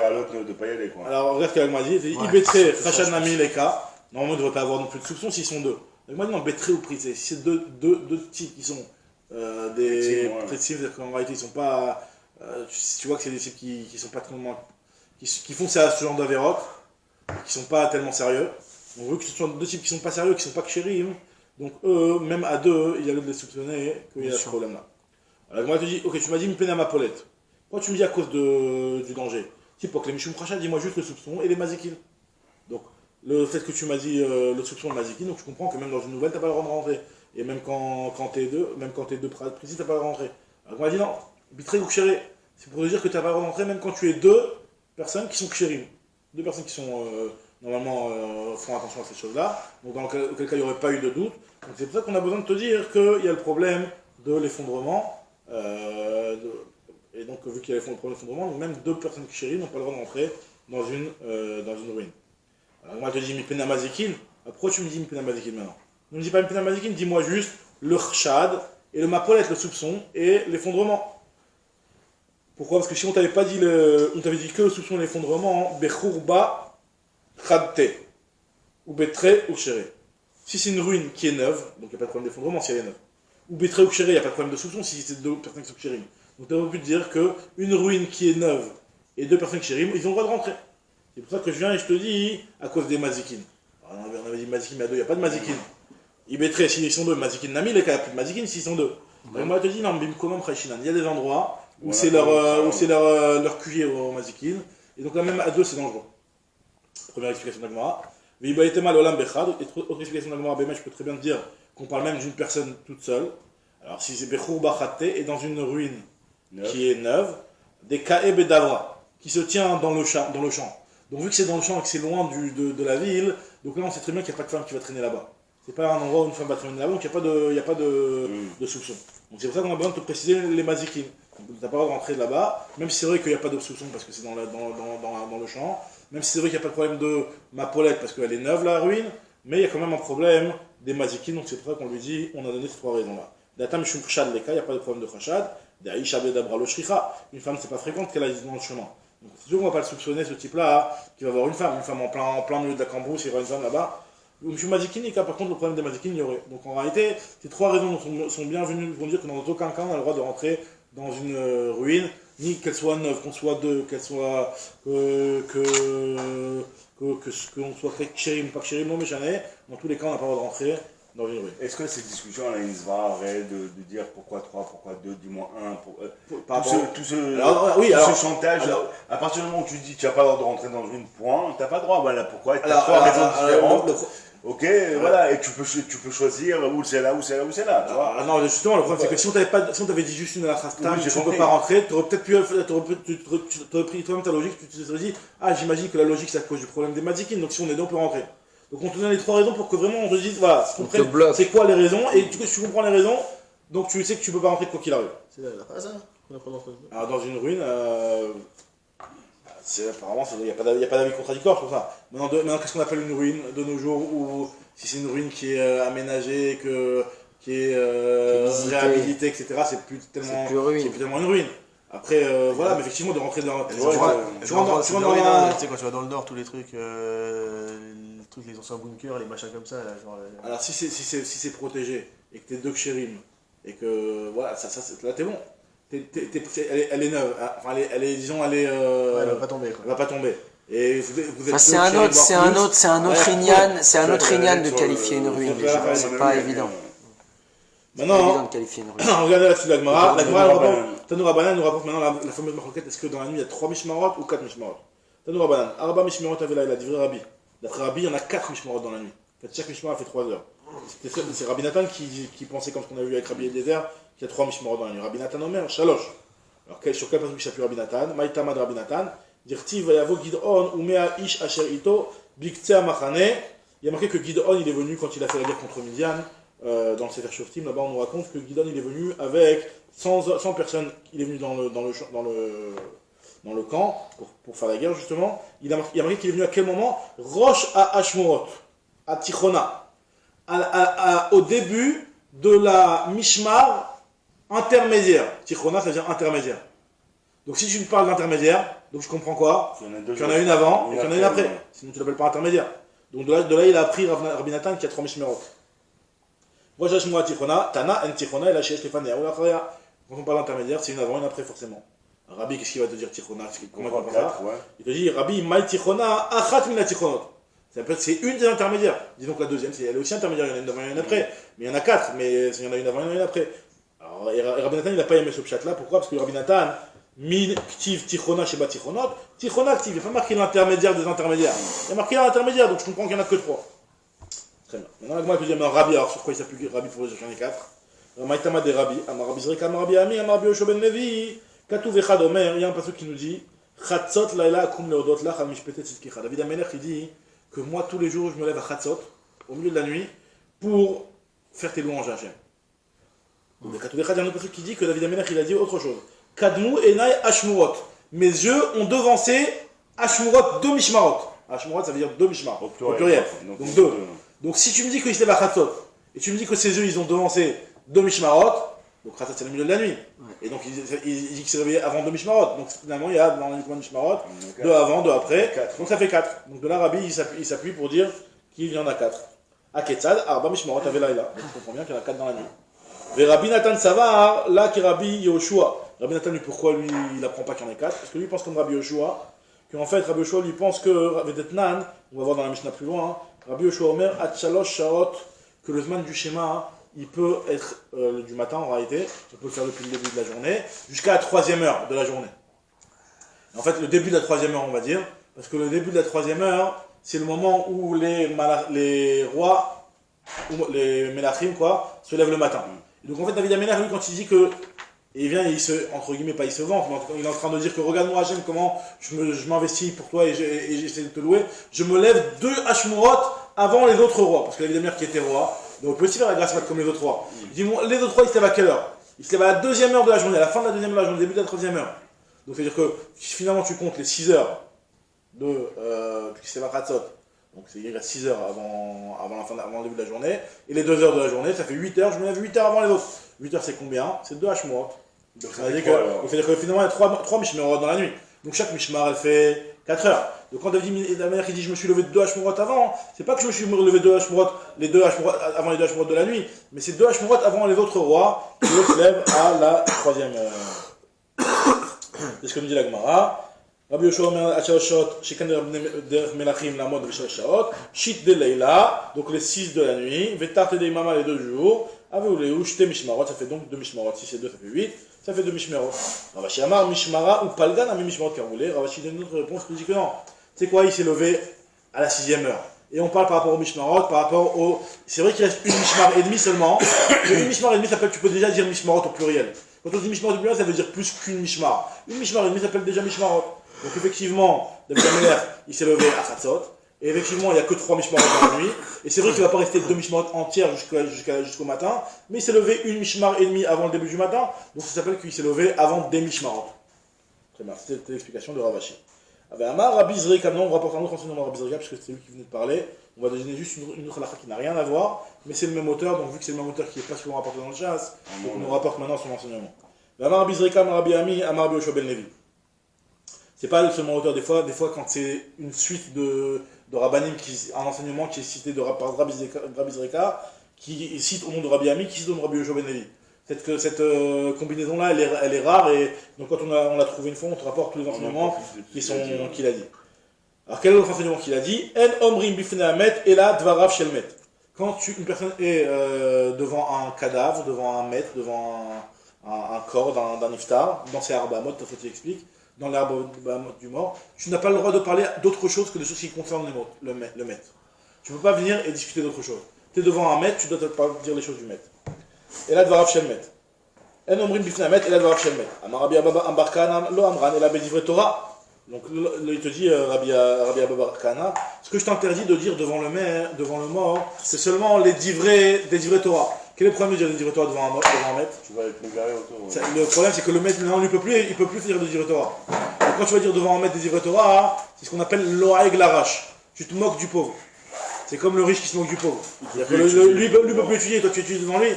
à l'autre de ne pas y aller. Quoi. Alors regarde ce qu'elle m'a dit, il dit Ibetré, Khachan Nami, Leka. Normalement, il ne devrait pas avoir non plus de soupçon s'ils sont deux. Elle m'a dit non, Betré ou Prité, si c'est deux types qui sont des précis, c'est-à-dire qu'en réalité, ils sont pas. Tu vois que c'est des types qui sont pas tellement. Qui font ça ce genre d'Averok, qui sont pas tellement sérieux. On veut que ce soit deux types qui sont pas sérieux, qui sont pas chérim. Donc eux, même à deux, il y a lieu de les soupçonner qu'il y a ce problème-là. Alors moi, je te dis, ok, tu m'as dit une peine à ma Paulette. Pourquoi tu me dis à cause du danger? Si pour que les Mishum Pracha, dis-moi juste le soupçon et les Mazikin. Donc, le fait que tu m'as dit le soupçon et le Mazikin, donc je comprends que même dans une nouvelle, tu n'as pas le droit de rentrer. Et même quand t'es deux, précis, tu n'as pas le droit de rentrer. Alors moi, je dis non, bitré ou kshéré. C'est pour te dire que tu n'as pas le droit de rentrer même quand tu es deux personnes qui sont kshérim. Deux personnes qui sont, normalement, font attention à ces choses-là. Donc, dans quel cas, il n'y aurait pas eu de doute. Donc, c'est pour ça qu'on a besoin de te dire qu'il y a le problème de l'effondrement. Et donc, vu qu'il y a le problème d'effondrement, donc même deux personnes qui chérissent n'ont pas le droit de rentrer dans une ruine. Alors, moi, je te dis Mipena Mazikin. Pourquoi tu me dis Mipena Mazikin maintenant? Ne me dis pas Mipena Mazikin, dis-moi juste le Khshad et le Mapolette, le soupçon et l'effondrement. Pourquoi? Parce que si on t'avait pas dit on t'avait dit que le soupçon et l'effondrement, Bechourba Khadte ou Betré ou Chéré. Si c'est une ruine qui est neuve, donc il n'y a pas de problème d'effondrement si elle est neuve. Ou Betré ou Kshéré, il n'y a pas de problème de soupçon si c'est deux personnes qui sont Kshérim. Donc tu as pu te dire qu'une ruine qui est neuve et deux personnes Kshérim, ils ont le droit de rentrer. C'est pour ça que je viens et je te dis, à cause des Mazikin. Alors, on avait dit Mazikin, mais à deux, il n'y a pas de Mazikin. Ils Betré, s'ils sont deux, Mazikin Nami, les cas, il n'y a plus de Mazikin s'ils sont deux. Donc moi je te dis, non, Bimkomam Khashinan, il y a des endroits où c'est leur QG au Mazikin, et donc là même à deux c'est dangereux. Première explication de la Gemara. Autre explication de la Gemara, je peux très bien te dire qu'on parle même d'une personne toute seule. Alors si c'est Bechour Bachatte et dans une ruine qui est neuve, des Kaeb et Davra, qui se tient dans le champ. Donc vu que c'est dans le champ et que c'est loin de la ville, donc là on sait très bien qu'il n'y a pas de femme qui va traîner là-bas. C'est pas un endroit où une femme va traîner là-bas, donc il n'y a pas de soupçon. Donc c'est pour ça qu'on a besoin de te préciser les mazikim. Tu n'as pas le droit de rentrer là-bas, même si c'est vrai qu'il n'y a pas de soupçon parce que c'est dans le champ, même si c'est vrai qu'il n'y a pas de problème de Mapolette parce qu'elle est neuve la ruine, mais il y a quand même un problème des mazikim, donc c'est pour ça qu'on lui dit, on a donné ces trois raisons-là. Datam Shum Khashad Leka, il n'y a pas de problème de Khashad. Daïcha Bedabra lo Shricha, une femme c'est pas fréquente qu'elle aille dans le chemin. Donc c'est sûr qu'on ne va pas le soupçonner ce type-là, qui va avoir une femme en plein milieu de la cambrousse, il y aura une femme là-bas. Monsieur Mazikinika, par contre, le problème des Mazikin, il y aurait. Donc en réalité, ces trois raisons sont bienvenues pour dire que dans aucun cas, on a le droit de rentrer dans une ruine, ni qu'elle soit neuve, qu'on soit deux, qu'elle soit. qu'on soit chérim ou pas chérim, non mais jamais. Dans tous les cas, on n'a pas le droit de rentrer dans une ruine. Est-ce que cette discussion elle a une svara réelle de dire pourquoi 3, pourquoi 2, dis-moi 1 Par tout rapport- ce, tout ce, Alors, oui, tout alors- ce chantage, alors- à partir du moment où tu dis tu n'as pas le droit de rentrer dans une point, tu n'as pas le droit. Voilà pourquoi. Tu as Alors, 3 raisons alors, différentes. Ok, voilà, et tu peux choisir où c'est là, où c'est là, où c'est là. Tu vois. Ah non, justement, le problème c'est que si on t'avait dit juste une alakha, Oui, j'ai tu ne peux compris. pas rentrer, tu aurais peut-être pris toi-même ta logique, tu te serais dit, ah, j'imagine que la logique c'est à cause du problème des mazikin, donc si on est deux, on peut rentrer. Donc on te donne les 3 raisons pour que vraiment on te dise, voilà, On te bloque. c'est quoi les raisons, et tu comprends les raisons, donc tu sais que tu peux pas rentrer quoi qu'il arrive. C'est la phrase, hein qu'on apprend dans ce truc. Alors dans une ruine, apparemment, il n'y a pas d'avis contradictoire sur ça. Maintenant, qu'est-ce qu'on appelle une ruine de nos jours, ou si c'est une ruine qui est aménagée, qui est visitée. réhabilitée, etc., c'est plus tellement C'est plus ruine. c'est plus tellement une ruine. Après, voilà, mais effectivement, de rentrer dans... Les tu vois, endroits- tu les rentres endroits, dans- c'est tu rentres de dans ruine, la- hein. Tu sais, quand tu vas dans le nord, tous les trucs, les anciens bunkers, les machins comme ça, là, genre. Alors si c'est protégé, et que t'es deux kshérim, et que, voilà, là t'es bon. Elle est neuve, hein. Enfin, disons, elle est... Ouais, elle va pas tomber, quoi. elle va pas tomber. Et vous êtes Enfin, deux c'est un kshérim, autre, c'est voire un plus. autre, c'est un autre Ouais, Inyan, c'est un Tu autre vas Inyan aller de sur qualifier le- une ruine. sur déjà. la- C'est pas évident. C'est pas Maintenant, évident de qualifier une ruine. regardez là-dessus la Gemara. La Gemara, Tanoura Tanoura Banan nous rapporte maintenant la fameuse marquette. Est-ce que dans la nuit il y a 3 mishmarot ou 4 mishmarot? Tanoura Banan, Arba mishmarot avait là, il a dit vrai Rabbi. D'après Rabbi, il y en a 4 mishmarot dans la nuit. En fait, chaque mishmarot fait 3 heures. C'est Rabbi Nathan qui pensait, comme ce qu'on a vu avec Rabbi Eliezer, qu'il y a 3 mishmarot dans la nuit. Rabbi Nathan Omer, Shalosh. Alors, sur quel passage il s'appuie Rabbi Nathan? Maïtamad Rabbi Nathan. Dirti Vayavo Gidon Umea Ish Asher Ito Biktsea Machane. Il y a marqué que Gidon il est venu quand il a fait la guerre contre Midian. Dans le Sefer Shoftim, là-bas on nous raconte que Gidon il est venu avec 100 personnes, il est venu dans le camp pour faire la guerre justement. Il a marqué qu'il est venu à quel moment? Rosh à Ashmorot, à Tichona, au début de la Mishmar intermédiaire. Tichona ça veut dire intermédiaire. Donc si tu me parles d'intermédiaire, donc je comprends quoi? Il y en a deux. Qu'il y en a une avant et qu'il y en a une après. ouais. Sinon tu l'appelles pas intermédiaire. Donc de là il a appris Rabbi Nathan qui a 3 Mishmerot. Wajashmoa Tichona, Tana en Tichona et la Shesh Tefanea. Quand on parle d'intermédiaire, c'est une avant et une après forcément. Rabbi, qu'est-ce qu'il va te dire Tichona? Comment il va faire ça? Ouais. Il te dit Rabbi, Maï Tichona, Achat Mina Tichonot. C'est une des intermédiaires. Disons que la deuxième, elle est aussi intermédiaire, il y en a une avant et une après. Mais il y en a 4, mais il y en a une avant et une après. Alors, et Rabbi Nathan, il n'a pas aimé ce pchat-là. Pourquoi? Parce que Rabbi Nathan, Min Ktiv Tichona Sheba Tichonot, Tichona Ktiv, il n'y a pas marqué l'intermédiaire des intermédiaires. Il y a marqué l'intermédiaire, donc je comprends qu'il n'y en a que 3. Très bien. Maintenant, la Gemara peut dire, Rabbi, alors sur quoi il s'appuie Rabbi pour dire qu'il y en a 4? Maïtama de Rabbi, Amar Rabbi Zrika, Amar Rabbi Ami, Amar Rabbi Yoshua ben Levi, Katou Vechad Omer, il y a un passage qui nous dit, Chatzot Laila Akum Leodot Lach Al Mishpetet Tzidkicha. David Amelech, il dit que moi, tous les jours, je me lève à Chatzot, au milieu de la nuit, pour faire tes louanges à Hachem. Donc, Katou Vechad, il y a un autre passage qui dit que David Amelech, il a dit autre chose. Kadmu Enai Ashmurot. Mes yeux ont devancé Ashmurot, 2 Mishmarot. Ashmurot, ça veut dire 2 Mishmarot. Au pluriel. Donc 2. Donc si tu me dis qu'il se lève à Chatzot, et tu me dis que ses yeux ils ont devancé 2 Mishmarot, donc Chatzot c'est le milieu de la nuit, et donc il dit qu'il s'est réveillé avant 2 Mishmarot, donc finalement il y a dans les combien de Mishmarot, 2 avant, 2 après, donc ça fait 4. Donc de là Rabbi il s'appuie pour dire qu'il y en a 4. À Ketzad, Arba Mishmarot avait là. Donc je comprends bien qu'il y en a 4 dans la nuit. Et Rabbi Nathan Savar, là qui est Rabbi Yoshua. Rabbi Nathan lui pourquoi lui il apprend pas qu'il y en a 4? Parce que lui pense comme Rabbi Yoshua, qu'en fait Rabbi Yoshua lui pense que Vedetnan, on va voir dans la Mishnah plus loin, Rabbi Yoshua Omer, Atchalosh Shaot, que le Zman du schéma, il peut être du matin en réalité, on peut le faire depuis le début de la journée, jusqu'à la 3e heure de la journée. Et en fait, le début de la 3e heure, on va dire, parce que le début de la 3e heure, c'est le moment où les rois, ou les Melachim, quoi, se lèvent le matin. Et donc en fait, David Amelech, lui, quand il dit que, et il vient, il se, entre guillemets, pas il se vante, mais il est en train de dire que regarde-moi Hachem, comment je m'investis pour toi et j'essaie de te louer. Je me lève 2 Hashmurot avant les autres rois, parce que David Amelech qui était roi, donc on peut aussi faire la grâce mat comme les autres rois. Il dit, les autres rois, ils se lèvent à quelle heure? Ils se lèvent à la 2e heure de la journée, à la fin de la 2e heure de la journée, début de la 3e heure. Donc c'est-à-dire que finalement tu comptes les 6 heures puis c'est Chatzot. Donc il reste 6 heures avant le début de la journée, et les 2 heures de la journée, ça fait 8 heures, je me lève 8 heures avant les autres. 8 heures c'est combien? C'est 2 Hashmurot. Donc ça veut dire que finalement il y a 3 Mishmerot dans la nuit. Donc chaque Mishmar elle fait 4 heures. Donc quand David Amelech il dit je me suis levé 2 Hashmurot avant, c'est pas que je me suis levé 2 Hashmurot, avant les 2 Hashmurot de la nuit, mais c'est 2 Hashmurot avant les autres rois qui se lèvent à la 3e heure. C'est ce que nous dit la Gemara. Rabbi Yoshua Omer Achal Shot, Shekan Derech Melachim Lamod Vishal Shaot, Shit de Leila, donc les 6 de la nuit, Vetarte de Imama les 2 jours, Aveuleu, Shte Mishmarot, ça fait donc 2 Mishmarot, 6 et 2, ça fait 8, ça fait 2 Mishmarot. Ravashi Amar Mishmara ou Palgan a mis Mishmarot Karoulé, Ravashi donne une autre réponse qui dit que non. Tu sais quoi, il s'est levé à la 6e heure. Et on parle par rapport au Mishmarot, par rapport au. C'est vrai qu'il reste une Mishmar et demi seulement, mais une Mishmar et demi, ça peut, tu peux déjà dire Mishmarot au pluriel. Quand on dit Mishmarot au pluriel, ça veut dire plus qu'une Mishmar. Une Mishmar et demi s'appelle déjà Mishmarot. Donc effectivement, David Ameler, il s'est levé à Khatzot, et effectivement, il n'y a que 3 Mishmarot dans la nuit, et c'est vrai qu'il ne va pas rester 2 Mishmarot entières jusqu'au matin, mais il s'est levé une Mishmar et demi avant le début du matin, donc ça s'appelle qu'il s'est levé avant des Mishmarot. Très bien, c'était l'explication de Ravashi. Amar Rabbi Zrika, non, on rapporte un autre enseignement de Rabbi Zrika, parce que c'est lui qui venait de parler, on va donner juste une autre halakha qui n'a rien à voir, mais c'est le même auteur, donc vu que c'est le même auteur qui n'est pas souvent rapporté dans le chasse, donc on nous rapporte maintenant son enseignement. Amar Rabbi Zrika, Amar Rabbi Ami, Amar Rabbi Yoshua ben Levi. C'est pas le seulement auteur, des fois quand c'est une suite de rabbanim, un enseignement qui est cité par Rabbi Zrika, qui cite au nom de Rabbi Ami, qui cite au nom de Rabbi Yoshua ben Levi. Cette combinaison-là, elle est rare, et donc quand on l'a trouvé une fois, on te rapporte tous les enseignements qu'il a dit. Alors quel est l'autre enseignement qu'il a dit? En omrim bifnei hamet ela dvarav shel met. Quand une personne est devant un cadavre, devant un met, devant un corps d'un iftar, dans ses arbamot, faut-il explique, dans l'arbre du mort, tu n'as pas le droit de parler d'autre chose que des choses qui concernent le maître. Tu ne peux pas venir et discuter d'autre chose. Tu es devant un maître, tu ne dois pas dire les choses du maître. Et là, dvarav shel met. En omrim bifnei hamet ela dvarav shel met. Amar Rabbi Abba Ambarkan lo amran ela bedivre Torah. Donc il te dit, Rabbi Abba Kana, ce que je t'interdis de dire devant le mort, c'est seulement des divrei Torah. Quel est le problème de dire des divrei Torah devant un maître? Tu vas être égaré autour. Ouais. Le problème c'est que le maître, non, il peut plus dire des divrei Torah. Donc quand tu vas dire devant un maître des divrei Torah, c'est ce qu'on appelle l'oaeg larash. Tu te moques du pauvre. C'est comme le riche qui se moque du pauvre. Lui peut plus étudier, toi tu étudies devant lui.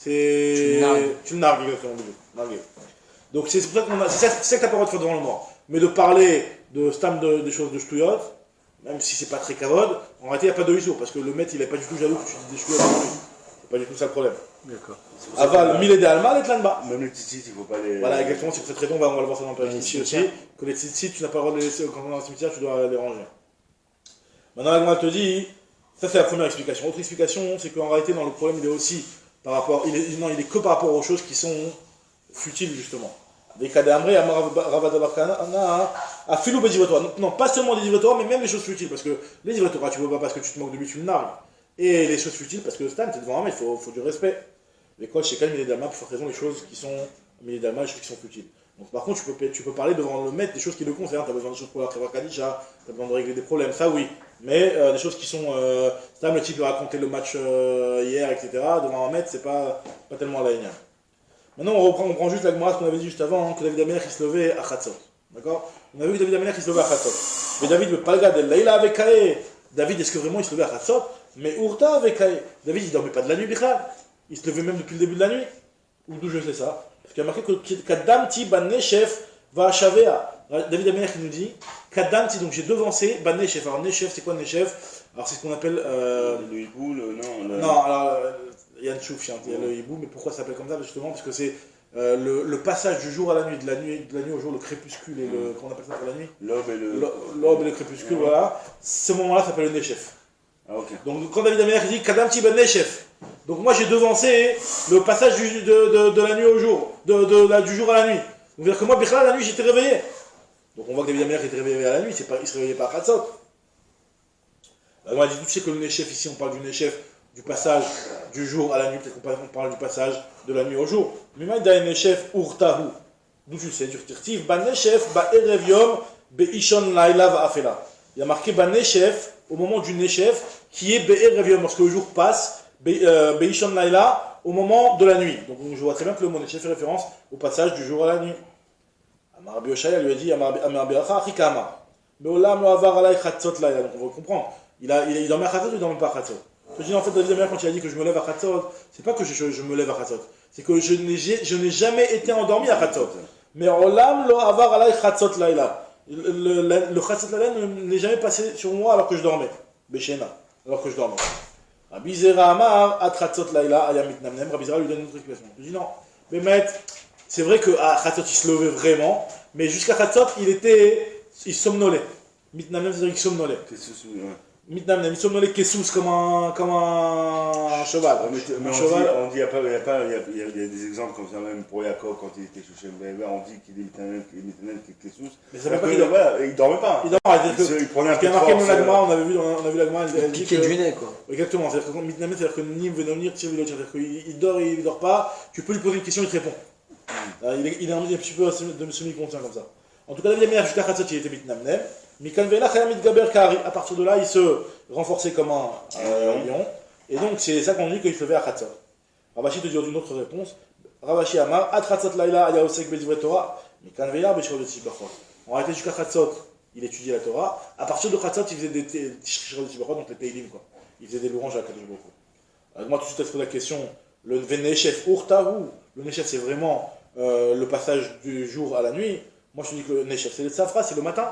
Tu le nargues, exactement. Donc c'est pour ça que c'est ça que t'as pas le droit de faire devant le mort. Mais de parler des choses de shtouyot, même si c'est pas très kavod, en réalité il n'y a pas de issue, parce que le maître il n'est pas du tout jaloux que tu dises des shtouyot devant lui. C'est pas du tout ça le problème. D'accord. Aval, mille et alma, les tlanba. Même les tzitzit, il ne faut pas les. Voilà, exactement, c'est pour cette raison, on va le voir ça dans le page ici aussi, que les tzitzit, tu n'as pas le droit de les laisser quand on est dans le cimetière, tu dois les ranger. Maintenant, la Gemara te dit, ça c'est la première explication. Autre explication, c'est qu'en réalité, dans le problème, il est aussi par rapport, il est que par rapport aux choses qui sont futiles, justement. Des cas d'Amré, non, pas seulement des divrei Torah, mais même les choses futiles, parce que les divrei Torah, tu ne veux pas parce que tu te moques de lui, tu le nargues. Et les choses futiles, parce que Stan, tu es devant un, mais il faut du respect. L'école, chez Kalm, il est d'Alma, pour faire raison, les choses qui sont les choses qui sont futiles. Donc par contre, tu peux parler devant le maître des choses qui le concernent, tu as besoin de choses pour la prévoir Kadisha, tu as besoin de régler des problèmes, ça oui. Mais des choses qui sont. Stan, le type de raconter le match hier, etc., devant un maître, c'est pas tellement la ligne. Maintenant, on prend juste la Gemara, ce qu'on avait dit juste avant, que David Ameler qui se levait à Khatzot. D'accord? On a vu que David Ameler qui se levait à Khatzot. Mais David, le palga de Leila avec Kae. David, est-ce que vraiment il se levait à Khatzot? Mais Urta avec Kae. David, il dormait pas de la nuit, Bichal. Il se levait même depuis le début de la nuit. Ou d'où je sais ça? Parce qu'il y a marqué que Kaddamti ban Neshef va Shavea. David Ameler qui nous dit Kaddamti, donc j'ai devancé ban Neshef. Alors Neshef, c'est quoi Neshef? Alors c'est ce qu'on appelle. Le hibou, Non, alors. Il y a le chouf, il y a le hibou, mais pourquoi ça s'appelle comme ça? Justement parce que c'est le passage du jour à la nuit, de la nuit au jour, le crépuscule et le. Comment on appelle ça pour la nuit? L'aube et le crépuscule, voilà. Ce moment-là s'appelle le Neshef. Ah, ok. Donc quand David Ameler dit Kadamti ben Neshef, donc moi j'ai devancé le passage de la nuit au jour, du jour à la nuit. Donc dire que moi, Bichla, la nuit j'étais réveillé. Donc on voit que David Ameler était réveillé à la nuit, il se réveillait pas à Khatzot. Alors on dit, tu sais que le Neshef, ici on parle du Neshef, du passage du jour à la nuit, peut-être qu'on parle du passage de la nuit au jour. Mimai da Neshef urtahu. D'où tu sais, du tirtif, ba Neshef, ba erev yom, be ishon laila va afela. Il y a marqué ba Neshef, au moment du Neshef, qui est be erev yom, lorsque le jour passe, be ishon laila, au moment de la nuit. Donc je vois très bien que le mot Neshef fait référence au passage du jour à la nuit. Amar Rabbi Yoshaya lui a dit, Amar Biracha, Achikama. Beolam lo avar alay chatzot laila. Donc on va comprendre. Il dormait à Khatzot ou il dormait pas à Khatzot? Je dis en fait, David Ameler, quand il a dit que je me lève à Khatzot, c'est pas que je me lève à Khatzot, c'est que je n'ai jamais été endormi à Khatzot. Mais Olam lo avar alay Khatzot laila. Le Khatzot laila n'est jamais passé sur moi alors que je dormais. Beshena, alors que je dormais. Rabbi Zera Amar, at Khatzot laila, ayamit namnem. Rabbi Zera lui donne une autre explication. Je dis non, mais maître, c'est vrai qu'à Khatzot il se levait vraiment, mais jusqu'à Khatzot, il somnolait. Mitnamnem, c'est-à-dire qu'il somnolait. Mitnamnem, il somnolait Kessous comme un cheval. Mais Un on cheval. dit, il y a des exemples comme ça, même pour Yaakov, quand il était chez Shem Be'er, on dit qu'il est Mitnamnem, qui est sous. Mais ça veut pas qu'il il dormait pas. Il prenait un peu ce qui de est marqué force. dans l'Agma, on a vu l'Agma, elle dit Piqué que... du nez, quoi. Exactement, c'est-à-dire que Mitnamnem, c'est-à-dire que Nim veut devenir Tir Vilo, c'est-à-dire qu'il dort et il dort pas, tu peux lui poser une question, il te répond. Il est un petit peu de semi-conscient comme ça. En tout cas, David Améler, jusqu'à Khatzot, il était Mitnamnem. Mikan Vela, Chayamit Gaber Kari. À partir de là, il se renforçait comme un lion. Et donc, c'est ça qu'on dit qu'il se levait à Khatzot. Ravashi te dit une autre réponse. Ravashi Amar, At Khatzot Laila, Aya Osek Bezivre Torah. Mikan Vela, Beshor de Tzibachot. On a été jusqu'à Khatzot, il étudiait la Torah. À partir de Khatzot, il faisait des Shor de Tzibachot, donc les Teilim, quoi. Il faisait des louanges à Kadosh Baruch Hu. Moi, tout de suite, je te pose la question. Le Veneshef Urtahu, le Neshef, c'est vraiment le passage du jour à la nuit. Moi, je te dis que le Neshef, c'est le Safra, c'est le matin.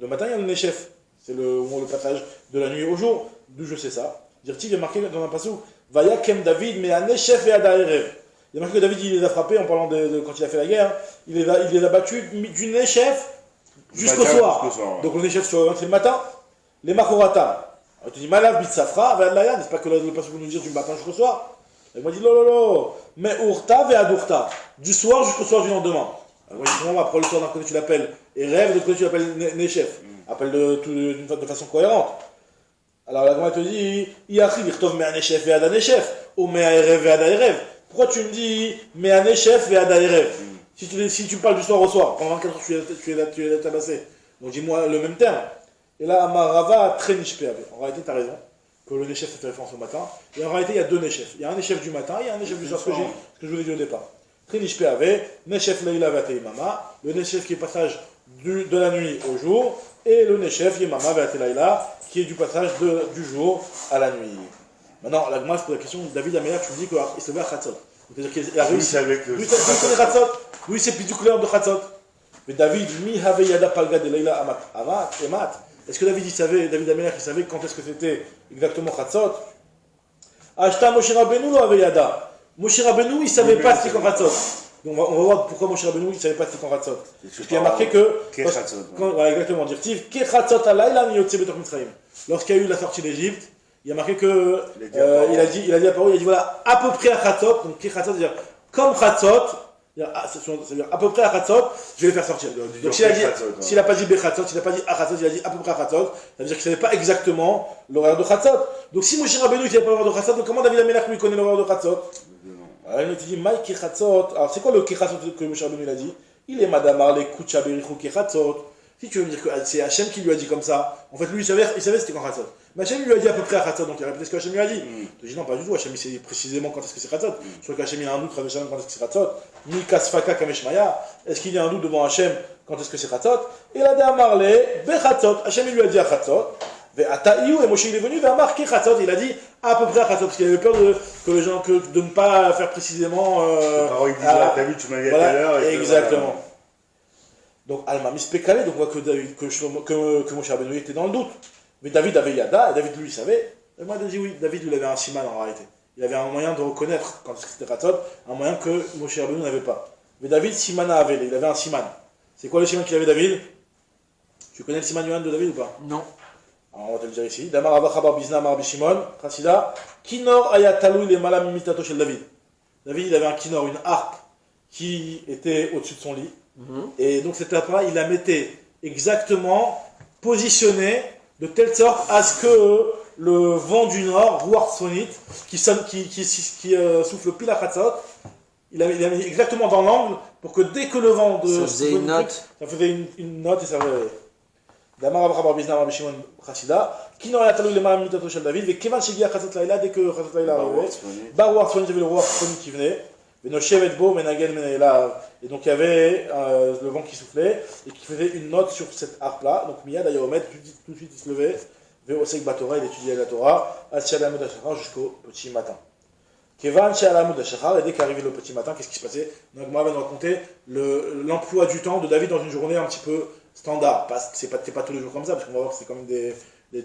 Le matin, il y a le Neshef. C'est le passage de la nuit au jour. D'où je sais ça. Dire-t-il, il est marqué dans un passage Vaya Kem David, mais un Neshef et Adaerev. Il est marqué que David, il les a frappés en parlant de quand il a fait la guerre. Il les a battus du Neshef jusqu'au soir. Donc le Neshef, c'est le matin. Les Makorata. On te dit Malav Bit Safra, Vaya n'est-ce pas que le passage vous nous dire du matin jusqu'au soir. Il m'a dit lolo, mais Urta ve Adurta. Du soir jusqu'au soir du lendemain. Alors, moi, après le soir d'un côté tu l'appelles Erev, de l'autre côté tu l'appelles Neshef. Appelle de façon cohérente. Alors la Gemara te dit Iachi virtov me Neshef et Ada Neshef, ou me Erev et Ada Erev. Pourquoi tu me dis me Neshef et Ada Erev si tu parles du soir au soir, pendant 24 heures tu es tabassé. Donc dis-moi le même terme. Et là, Amarava très nishpe. En réalité, tu as raison. Que le Neshef fait référence au matin. Et en réalité, il y a deux Neshef. Il y a un Neshef du matin et un Neshef du soir, ce que je vous ai dit au départ. Trinishpe Ave, Neshef Leila Vateimama, le Neshef qui est passage de la nuit au jour, et le Neshef Yemama Vateilaila, qui est du passage du jour à la nuit. Maintenant, la Gemara se pose la question, David Améler, tu me dis qu'il se levait à Khatzot. C'est-à-dire qu'il a réussi. Lui, c'est Khatzot. Lui, c'est plus du clair de Khatzot. Mais David, Mi Have Yada Palga de Leila Amat, Emat. Est-ce que David Améler, il savait quand est-ce que c'était exactement Khatzot? Ashta Moshe Rabbeinu lo Have Yada. Moshe Rabbeinu, il ne savait pas c'était quand Khatzot. Donc on va voir pourquoi Moshe Rabbeinu, il ne savait pas c'était quand Khatzot. Parce qu'il y a marqué que... Voilà, exactement, dire-Tiv, Ke Khatzot alayla mi yotze betor Mitzrayim. Lorsqu'il y a eu la sortie d'Égypte, il y a marqué que... il a dit la parole, il a dit voilà, à peu près à Khatzot, donc Ke Khatzot, c'est-à-dire comme Khatzot, c'est-à-dire à peu près à Khatzot, je vais les faire sortir. Donc s'il n'a pas dit Bechatzot, s'il n'a pas dit à Khatzot, il a dit à peu près à Khatzot, ça veut dire qu'il ne savait pas exactement l'horaire de Khatzot. Donc si Moshe Rabbeinu ne savait pas l'horaire de Khatzot, donc comment David Améler lui connaît l'horaire de Khatzot? Alors il te dit Maï Kechatzot. Alors c'est quoi le Kechatzot que Moshe Rabbeinu a dit? Il est Madame Arle Kucha Berichou Kechatzot. Si tu veux me dire que c'est Hachem qui lui a dit comme ça, en fait lui il savait c'était quand Khatzot. Mais Hachem lui a dit à peu près à Khatzot, donc il a répété ce que Hachem lui a dit. Je dis non, pas du tout, Hachem il sait précisément quand est-ce que c'est Khatzot. Je crois qu'Hachem il a un doute, Rav Shalom, quand est-ce que c'est Khatzot. Ni Kasfaka Kameshmaya, est-ce qu'il y a un doute devant Hachem quand est-ce que c'est Khatzot? Et là, Amarle, Bechatzot, Hachem il lui a dit à Khatzot. Et Moshe il est venu vers marquer Khatzot, il a dit à peu près à Khatzot, parce qu'il avait peur que les gens, de ne pas faire précisément. T'as vu, tu m'as dit tout à l'heure. Exactement. Donc Alma Mispekale, donc on voit que Moshe Rabbeinu était dans le doute. Mais David avait Yada, et David lui savait. Et moi, il a dit oui, David lui avait un siman en réalité. Il avait un moyen de reconnaître quand c'était Khatzot, un moyen que Moshe Rabbeinu n'avait pas. Mais David, simana avait, il avait un siman. C'est quoi le siman qu'il avait David? Tu connais le siman Yohan de David ou pas? Non. Alors, on va te le dire ici. Damar Avachabar Bizna Mar Bishimon, Chassida, Kinor Ayatalou les Malam Mitato chez David. David, il avait un kinor, une harpe, qui était au-dessus de son lit. Et donc cette harpe-là, il la mettait exactement positionnée de telle sorte à ce que le vent du nord, Ruach Sonit, qui souffle pile à Khatzot, il a mis exactement dans l'angle pour que dès que le vent de... Ça faisait une note. Ça faisait une note et ça faisait... Damar Abraham Bizna Rabbi Shimon Chassida, qui n'aurait attendu les mains Mitato Shel David, et Kevan Shegia Khatzot Laila, dès que Khatzot Laila arrivait, Baruach Sonit, il y avait le Ruach Sonit qui venait, et donc il y avait le vent qui soufflait et qui faisait une note sur cette harpe-là. Donc Mia d'ailleurs tout de suite il se levait, Veosek Batora, il étudiait la Torah, Ashalamud Ashachar jusqu'au petit matin. Kevan Shalamud Ashachar, et dès qu'arrivait le petit matin, qu'est-ce qui se passait? Donc moi, je vais nous raconter l'emploi du temps de David dans une journée un petit peu standard. C'est pas tous les jours comme ça, parce qu'on va voir que c'est quand même des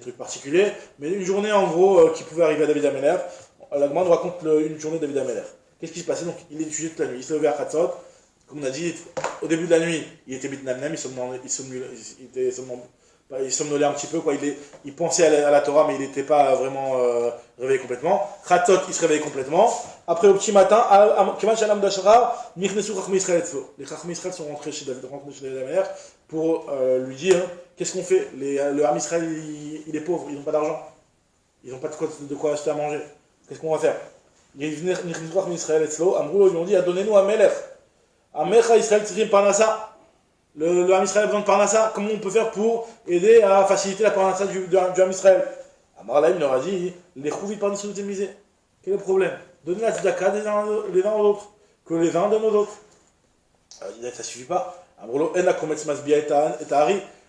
trucs particuliers, mais une journée en gros qui pouvait arriver à David Améler. La Gemara nous raconte une journée de David Améler. Qu'est-ce qui se passait? Donc il étudiait toute la nuit, il se levait à Khatzot, comme on a dit, au début de la nuit, il était bitnamnem, il somnolait un petit peu, quoi. Il pensait à la Torah, mais il n'était pas vraiment réveillé complètement. Khatot, il se réveillait complètement. Après, au petit matin, les Chacham Israël sont rentrés chez David Ameler pour lui dire qu'est-ce qu'on fait. Le Ham Israël, il est pauvre, ils n'ont pas d'argent. Ils n'ont pas de quoi acheter à manger. Qu'est-ce qu'on va faire? Ils lui ont dit donnez-nous un Melech. Un Melech Israël Tzrim Parnassa. Le Ham Israël a besoin de Parnassa. Comment on peut faire pour aider à faciliter la Parnassa du Ham Israël? Amar Laim leur a dit les Chouvi Parnassa vous misé. Quel est le problème? Donnez la tzedaka les uns aux autres. Que les uns donnent aux autres. Alors, il dit que ça ne suffit pas.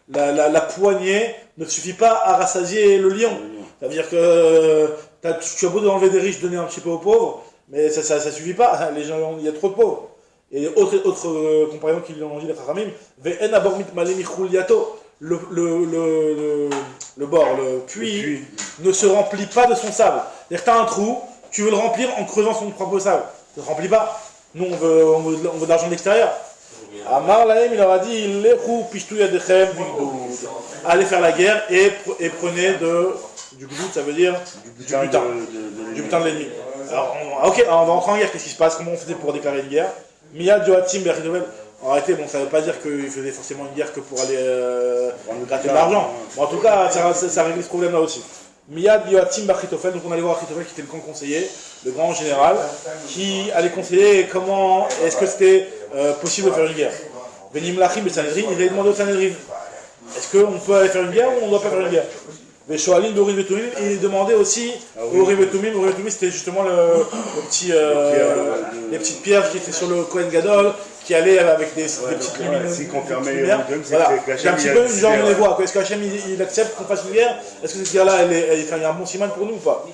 La poignée ne suffit pas à rassasier le lion. Ça veut dire que tu as beau enlever des riches, donner un petit peu aux pauvres, mais ça ne suffit pas. Les gens, il y a trop de pauvres. Et autre compagnon qui lui ont dit, les Chachamim, le bord, le puits, ne se remplit pas de son sable. C'est-à-dire que tu as un trou, tu veux le remplir en creusant son propre sable. Ça ne se remplit pas. Nous, on veut de l'argent de l'extérieur. Amar Lahem, il leur a dit, allez faire la guerre et prenez du gdoud, ça veut dire du butin de l'ennemi. Alors, ok, on va entrer en guerre, qu'est-ce qui se passe? Comment on faisait pour déclarer une guerre? Miyad Yoatim Bechitovel. En réalité, bon, ça ne veut pas dire qu'il faisait forcément une guerre que pour aller gratter de l'argent. Bon, en tout cas, ça réglait ce problème-là aussi. Miyad Yoatim Bechitovel, donc on allait voir Achitophel qui était le grand conseiller, le grand général, qui allait conseiller comment est-ce que c'était possible de faire une guerre. Benim Lachim et Sanhedrin, il avait demandé au Sanhedrin, est-ce qu'on peut aller faire une guerre ou on ne doit pas faire une guerre? Mais Shoalim de Rivetumim, il demandait aussi au Rivetumim. Au Rivetumim, c'était justement les petites pierres qui étaient sur le Kohen Gadol, qui allaient avec des petites lumineuses. Si confirmait les Rivetumim, c'est un petit peu une genre de voix. Est-ce qu'Hachem il accepte qu'on fasse une guerre? Est-ce que cette guerre-là, il y a un bon siman pour nous ou pas?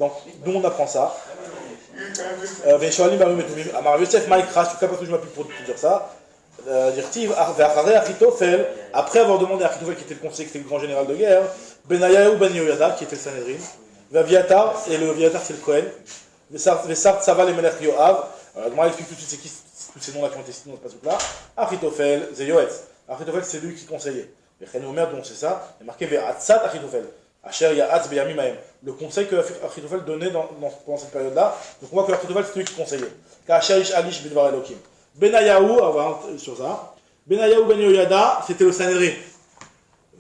Donc, nous on apprend ça. Shoalim de Rivetumim, Amar Yosef Maïkras, en tout cas parce que je m'appuie pour te dire ça. Après avoir demandé à Achitophel qui était le conseiller, qui était le grand général de guerre, Benayahu Ben Yoyada qui était le Sanhedrin, Vaviatar, et le Vaviatar c'est le Kohen, Vesart Saval et Melech Yoav. Moi j'explique tout de suite c'est qui tous ces noms-là qui ont été cités dans ce passage-là. Achitophel, c'est Yoetz. Achitophel c'est lui qui conseillait. Vechen Omer, donc c'est ça, il est marqué Ve'atzat Achitophel. Asher Ya'atz Beyamim Mahem. Le conseil que Achitophel donnait pendant cette période-là, donc on voit que Achitophel c'est lui qui conseillait. Ka'asher Ish Alish Bidvar Elokim. Benayahu, on va sur ça. Benayahu Ben Yoyada, c'était le Sanhedrin.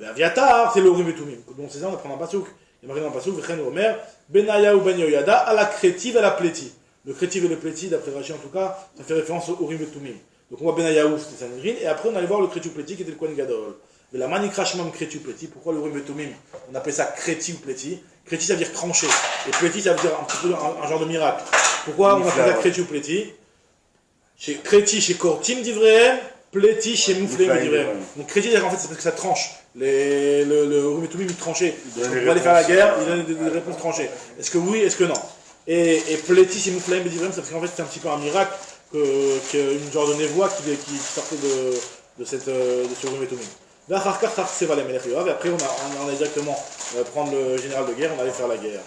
Aviatar, c'est le Urim et Tumim. Donc c'est ça, on apprend dans le Passouk. Il y a marqué dans le Passouk, Vechen Omer, Benayahu Ben Yoyada, à la crétive et à la pléti. Le crétive et le pléti, d'après Rashi en tout cas, ça fait référence au Urim et Tumim. Donc on voit Benayahu, c'était le Sanhedrin, et après on allait voir le crétu pléti qui était le Kohen Gadol. Mais la manikrashmam crétu pléti, pourquoi le Urim et Tumim? On appelle ça créti ou pléti. Créti ça veut dire trancher, et pléti ça veut dire un petit peu un genre de miracle. Pourquoi on appelle ça crétu ou pléti? Chez Créti, chez Kortim d'Ivréem, Pléti, chez Moufléem d'Ivréem. Donc Créti, en fait, c'est parce que ça tranche. Le Urim et Tumim, il tranchait. On va aller faire la guerre, il donne des réponses tranchées. Est-ce que oui, est-ce que non? Et Pléti, chez Moufléem d'Ivréem, c'est parce qu'en fait, c'est un petit peu un miracle, une genre de névoie qui sortait de ce Urim et Tumim. Et après, on allait directement prendre le général de guerre, on allait faire la guerre.